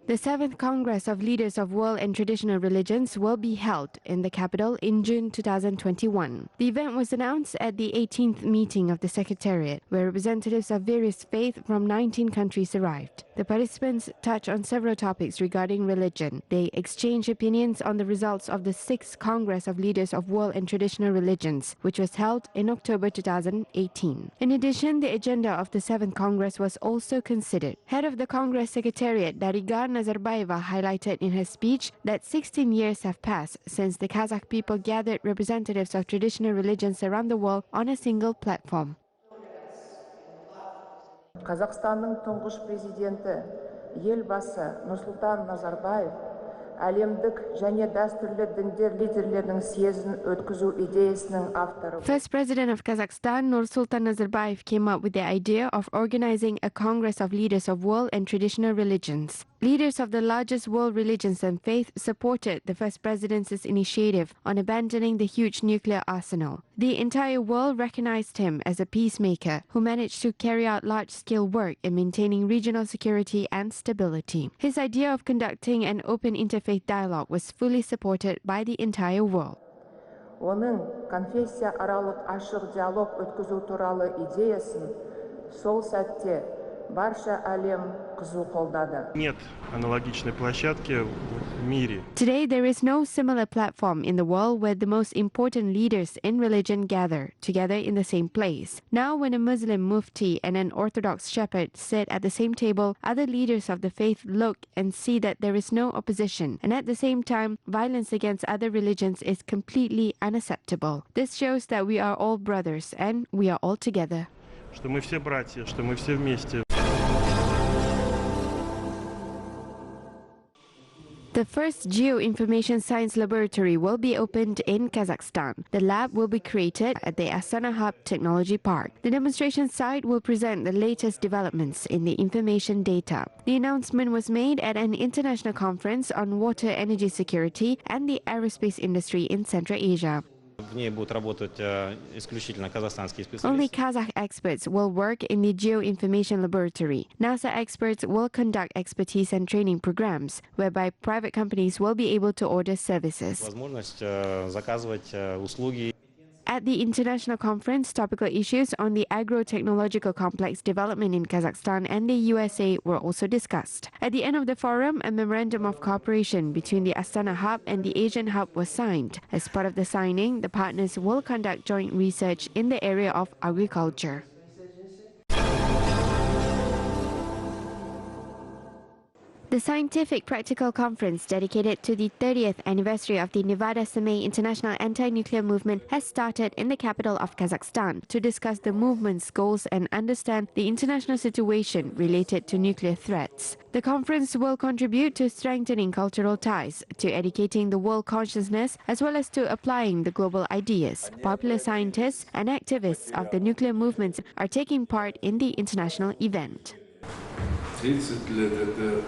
The 7th Congress of Leaders of World and Traditional Religions will be held in the capital in June 2021. The event was announced at the 18th meeting of the Secretariat, where representatives of various faiths from 19 countries arrived. The participants touched on several topics regarding religion. They exchanged opinions on the results of the 6th Congress of Leaders of World and Traditional Religions, which was held in October 2018. In addition, the agenda of the 7th Congress was also considered. Head of the Congress Secretariat, Dariga Nazarbayeva, highlighted in her speech that 16 years have passed since the Kazakh people gathered representatives of traditional religions around the world on a single platform. Kazakhstanның тұңғыш президенті елбасы Нұрсұлтан Назарбаев әлемдік және дәстүрлі діндер лидерлерінің съезін өткізу идеясының авторы. First President of Kazakhstan, Nursultan Nazarbayev, came up with the idea of organizing a Congress of Leaders of World and Traditional Religions. Leaders of the largest world religions and faith supported the first president's initiative on abandoning the huge nuclear arsenal. The entire world recognized him as a peacemaker who managed to carry out large-scale work in maintaining regional security and stability. His idea of conducting an open interfaith dialogue was fully supported by the entire world. Оның конфессияаралық ашық диалог өткізу туралы идеясын сол сәтте барша әлем қызу қолдады. Нет аналогичной площадки в мире. Today, there is no similar platform in the world where the most important leaders in religion gather together in the same place. Now, when a Muslim mufti and an Orthodox shepherd sit at the same table, other leaders of the faith look and see that there is no opposition, and at the same time, violence against other religions is completely unacceptable. This shows that we are all brothers and we are all together. Что мы все братья, что мы все вместе. The first Geoinformation Science Laboratory will be opened in Kazakhstan. The lab will be created at the Astana Hub Technology Park. The demonstration site will present the latest developments in the information data. The announcement was made at an international conference on water energy security and the aerospace industry in Central Asia. В ней будут работать исключительно казахстанские специалисты. Only Kazakh experts will work in the Geoinformation Laboratory. NASA experts will conduct expertise and training programs, whereby private companies will be able to order services. Возможность заказывать услуги. At the international conference, topical issues on the agro-technological complex development in Kazakhstan and the USA were also discussed. At the end of the forum, a memorandum of cooperation between the Astana Hub and the Asian Hub was signed. As part of the signing, the partners will conduct joint research in the area of agriculture. The Scientific Practical Conference dedicated to the 30th anniversary of the Nevada Samay International Anti-Nuclear Movement has started in the capital of Kazakhstan to discuss the movement's goals and understand the international situation related to nuclear threats. The conference will contribute to strengthening cultural ties, to educating the world consciousness, as well as to applying the global ideas. Popular scientists and activists of the nuclear movements are taking part in the international event. 30 лет это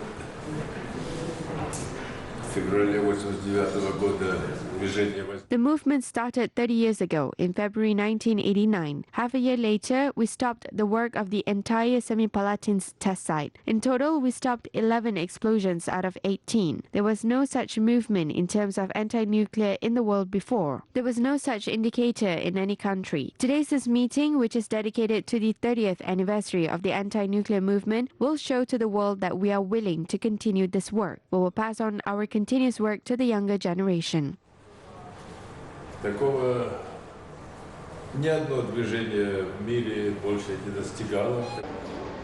в феврале 1989 года движение. The movement started 30 years ago, in February 1989. Half a year later, we stopped the work of the entire Semipalatinsk test site. In total, we stopped 11 explosions out of 18. There was no such movement in terms of anti-nuclear in the world before. There was no such indicator in any country. Today's meeting, which is dedicated to the 30th anniversary of the anti-nuclear movement, will show to the world that we are willing to continue this work. We will pass on our continuous work to the younger generation. Такого ни одно движение в мире больше не достигало.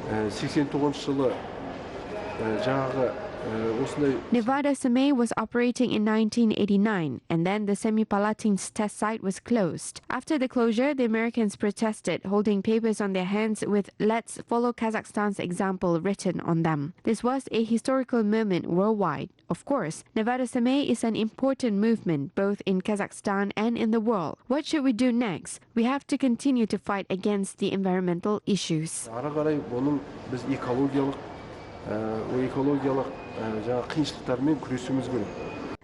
89 жылы жаңағы Nevada Samay was operating in 1989, and then the Semipalatinsk test site was closed. After the closure, the Americans protested, holding papers on their hands with "Let's follow Kazakhstan's example" written on them. This was a historical moment worldwide. Of course, Nevada Samay is an important movement both in Kazakhstan and in the world. What should we do next? We have to continue to fight against the environmental issues. ары қарай бұның біз экологиялық жаңа қиыншылықтармен күресуіміз керек.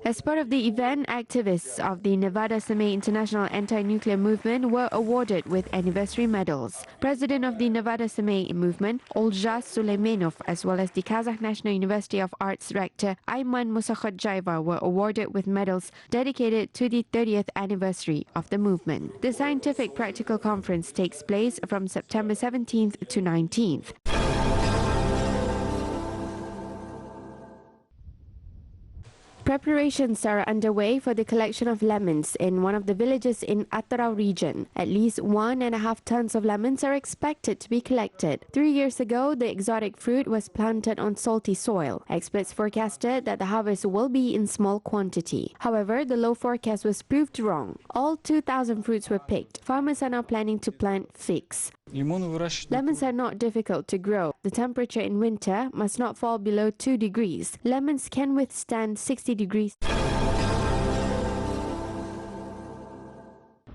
As part of the event, activists of the Nevada Semay International Anti-Nuclear Movement were awarded with anniversary medals. President of the Nevada Semay Movement, Olja Suleymanov, as well as the Kazakh National University of Arts rector Ayman Musakhodjayeva were awarded with medals dedicated to the 30th anniversary of the movement. The Scientific Practical Conference takes place from September 17th to 19th. Preparations are underway for the collection of lemons in one of the villages in Atarau region. At least 1.5 tons of lemons are expected to be collected. 3 years ago, the exotic fruit was planted on salty soil. Experts forecasted that the harvest will be in small quantity. However, the low forecast was proved wrong. All 2,000 fruits were picked. Farmers are now planning to plant figs. Lemons are not difficult to grow. The temperature in winter must not fall below 2 degrees. Lemons can withstand 60 degrees.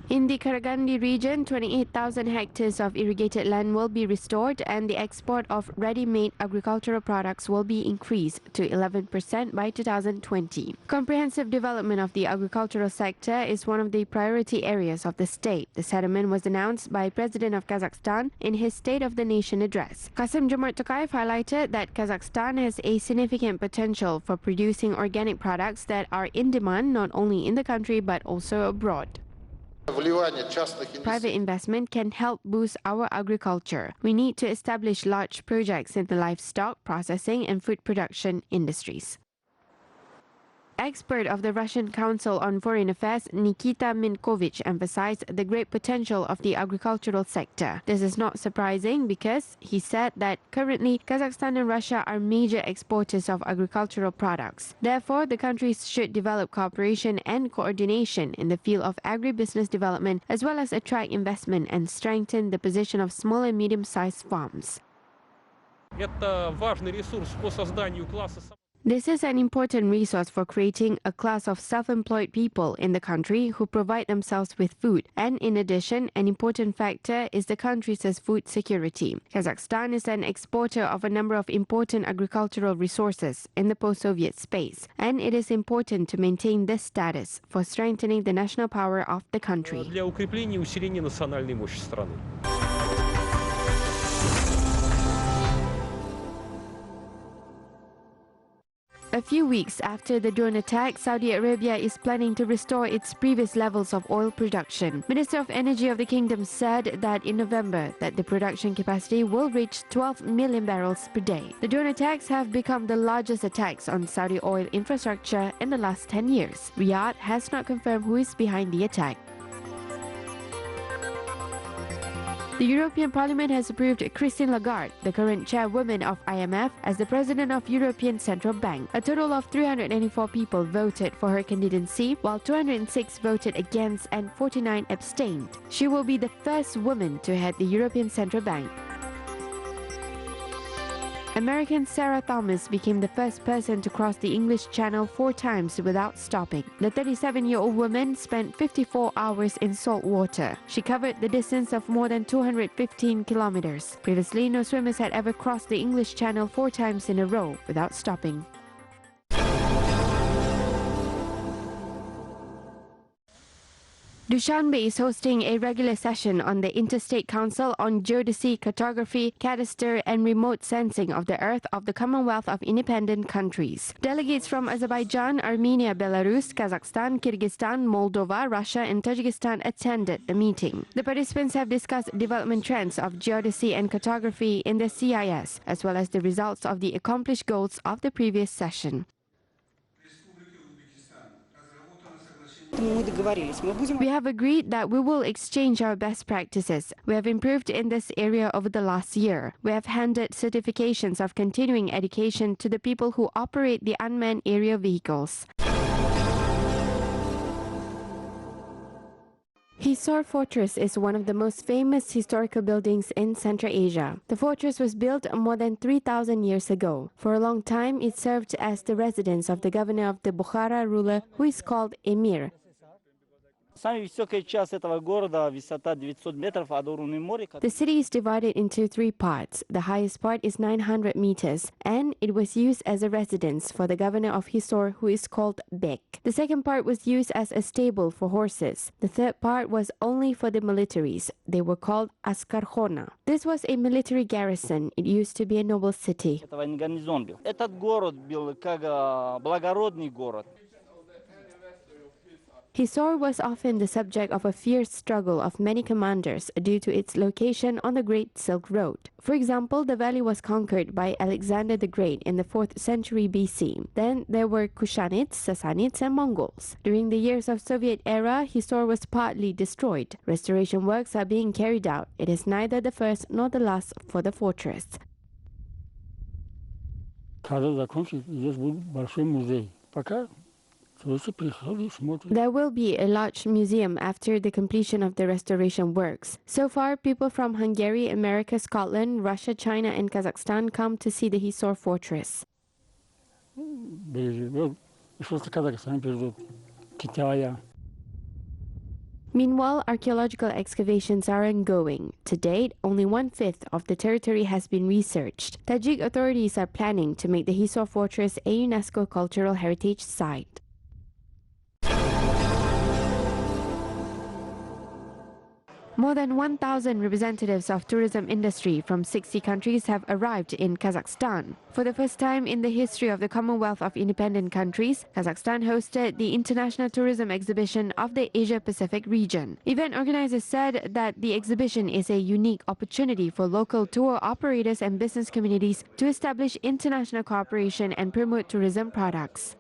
In the Karagandi region, 28,000 hectares of irrigated land will be restored and the export of ready-made agricultural products will be increased to 11% by 2020. Comprehensive development of the agricultural sector is one of the priority areas of the state. The settlement was announced by President of Kazakhstan in his State of the Nation address. Kassym-Jomart Tokayev highlighted that Kazakhstan has a significant potential for producing organic products that are in demand not only in the country but also abroad. Private investment can help boost our agriculture. We need to establish large projects in the livestock, processing and food production industries. Expert of the Russian Council on Foreign Affairs, Nikita Minkovich, emphasized the great potential of the agricultural sector. This is not surprising because he said that currently Kazakhstan and Russia are major exporters of agricultural products. Therefore, the countries should develop cooperation and coordination in the field of agribusiness development as well as attract investment and strengthen the position of small and medium-sized farms. This is an important resource for creating a class of self-employed people in the country who provide themselves with food. And in addition, an important factor is the country's food security. Kazakhstan is an exporter of a number of important agricultural resources in the post-Soviet space, and it is important to maintain this status for strengthening the national power of the country. A few weeks after the drone attack, Saudi Arabia is planning to restore its previous levels of oil production. Minister of Energy of the Kingdom said that in November that the production capacity will reach 12 million barrels per day. The drone attacks have become the largest attacks on Saudi oil infrastructure in the last 10 years. Riyadh has not confirmed who is behind the attack. The European Parliament has approved Christine Lagarde, the current chairwoman of IMF, as the president of European Central Bank. A total of 394 people voted for her candidacy, while 206 voted against and 49 abstained. She will be the first woman to head the European Central Bank. American Sarah Thomas became the first person to cross the English Channel 4 times without stopping. The 37-year-old woman spent 54 hours in salt water. She covered the distance of more than 215 kilometers. Previously, no swimmers had ever crossed the English Channel 4 times in a row without stopping. Dushanbe is hosting a regular session on the Interstate Council on Geodesy, Cartography, Cadastre and Remote Sensing of the Earth of the Commonwealth of Independent Countries. Delegates from Azerbaijan, Armenia, Belarus, Kazakhstan, Kyrgyzstan, Moldova, Russia and Tajikistan attended the meeting. The participants have discussed development trends of geodesy and cartography in the CIS, as well as the results of the accomplished goals of the previous session. We have agreed that we will exchange our best practices. We have improved in this area over the last year. We have handed certifications of continuing education to the people who operate the unmanned aerial vehicles. Hisar Fortress is one of the most famous historical buildings in Central Asia. The fortress was built more than 3,000 years ago. For a long time, it served as the residence of the governor of the Bukhara ruler, who is called Emir. Самая высокая часть этого города, высота 900 метров от уровня моря. The city is divided into three parts. The highest part is 900 meters, and it was used as a residence for the governor of Hisor, who is called Bek. The second part was used as a stable for horses. The third part was only for the militaries. They were called Askarkhona. This was a military garrison. It used to be a noble city. Это военный гарнизон был. Этот город был как благородный город. Hisor was often the subject of a fierce struggle of many commanders due to its location on the Great Silk Road. For example, the valley was conquered by Alexander the Great in the 4th century BC. Then there were Kushanids, Sassanids, and Mongols. During the years of Soviet era, Hisor was partly destroyed. Restoration works are being carried out. It is neither the first nor the last for the fortress. Когда закончится, здесь будет большой музей. Пока There will be a large museum after the completion of the restoration works. So far, people from Hungary, America, Scotland, Russia, China, and Kazakhstan come to see the Hisor fortress. Meanwhile, archaeological excavations are ongoing. To date, only 1/5 of the territory has been researched. Tajik authorities are planning to make the Hisor fortress a UNESCO cultural heritage site. More than 1,000 representatives of tourism industry from 60 countries have arrived in Kazakhstan. For the first time in the history of the Commonwealth of Independent Countries, Kazakhstan hosted the International Tourism Exhibition of the Asia-Pacific region. Event organizers said that the exhibition is a unique opportunity for local tour operators and business communities to establish international cooperation and promote tourism products.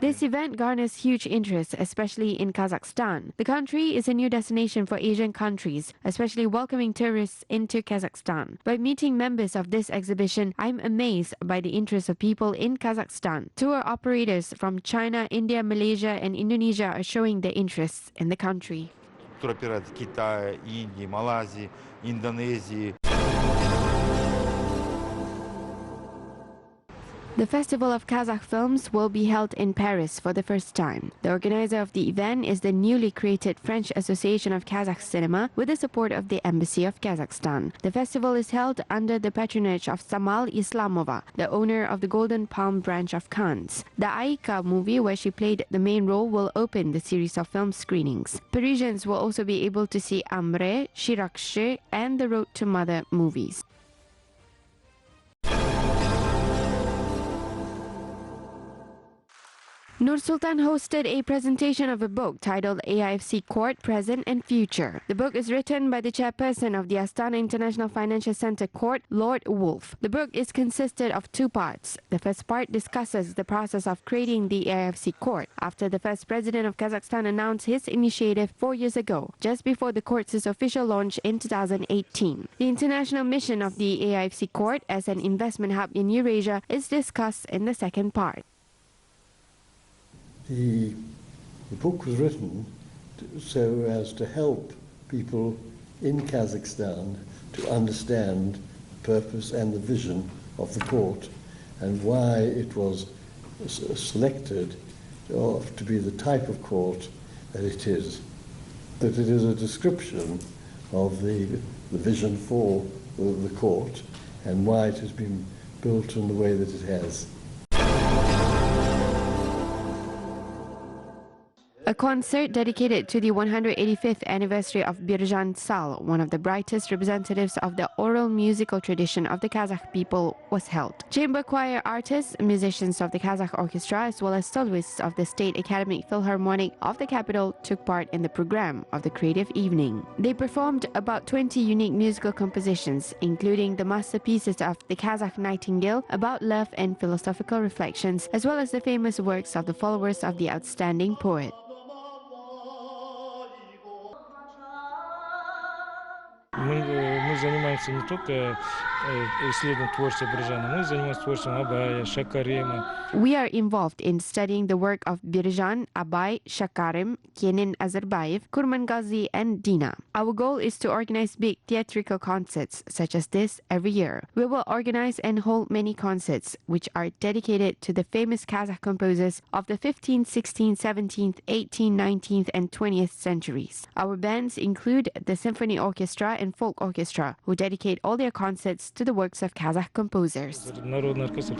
This event garners huge interest, especially in Kazakhstan. The country is a new destination for Asian countries, especially welcoming tourists into Kazakhstan. By meeting members of this exhibition, I'm amazed by the interest of people in Kazakhstan. Tour operators from China, India, Malaysia, and Indonesia are showing their interests in the country. Туроператоры Китая, Индии, Малайзии, Индонезии. The Festival of Kazakh Films will be held in Paris for the first time. The organizer of the event is the newly created French Association of Kazakh Cinema with the support of the Embassy of Kazakhstan. The festival is held under the patronage of Samal Islamova, the owner of the Golden Palm branch of Cannes. The Aika movie, where she played the main role, will open the series of film screenings. Parisians will also be able to see Amre, Shirakshi, and The Road to Mother movies. Nur Sultan hosted a presentation of a book titled AIFC Court, Present and Future. The book is written by the chairperson of the Astana International Financial Center Court, Lord Wolf. The book is consisted of two parts. The first part discusses the process of creating the AIFC Court after the first president of Kazakhstan announced his initiative 4 years ago, just before the court's official launch in 2018. The international mission of the AIFC Court as an investment hub in Eurasia is discussed in the second part. The book was written so as to help people in Kazakhstan to understand the purpose and the vision of the court and why it was selected to be the type of court that it is. That it is a description of the vision for the court and why it has been built in the way that it has. A concert dedicated to the 185th anniversary of Birjan Sal, one of the brightest representatives of the oral musical tradition of the Kazakh people, was held. Chamber choir artists, musicians of the Kazakh orchestra, as well as soloists of the State Academic Philharmonic of the capital took part in the program of the creative evening. They performed about 20 unique musical compositions, including the masterpieces of the Kazakh Nightingale about love and philosophical reflections, as well as the famous works of the followers of the outstanding poet. Мы занимаемся не только исследованием творчества Биржана, мы занимаемся творчеством Абая, Шакарема. We are involved in studying the work of Birjan, Abay, Shakarim, Kenan Azarbayev, Kurmangazi, and Dina. Our goal is to organize big theatrical concerts such as this every year. We will organize and hold many concerts which are dedicated to the famous Kazakh composers of the 15th, 16th, 17th, 18th, 19th, and 20th centuries. Our bands include the Symphony Orchestra and Folk Orchestra, who dedicate all their concerts to the works of Kazakh composers. Народный оркестр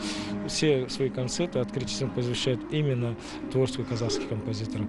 все свои концерты открытием посвящает именно творчеству казахских композиторов.